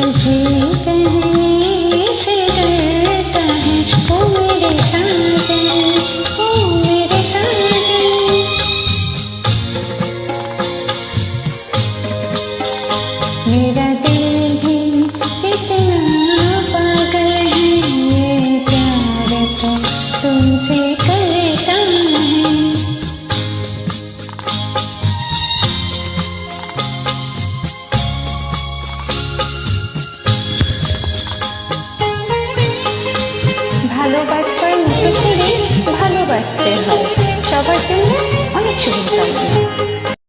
तुझे कहने से डरता है ओ मेरे साजन, ओ मेरे साजन। मेरा दिल भी इतना पागल है, ये प्यार तो तुमसे करता है। ভালোবাসবার মতো করে ভালোবাসতে হয়, সবার জন্য অনেক শুভকামনা।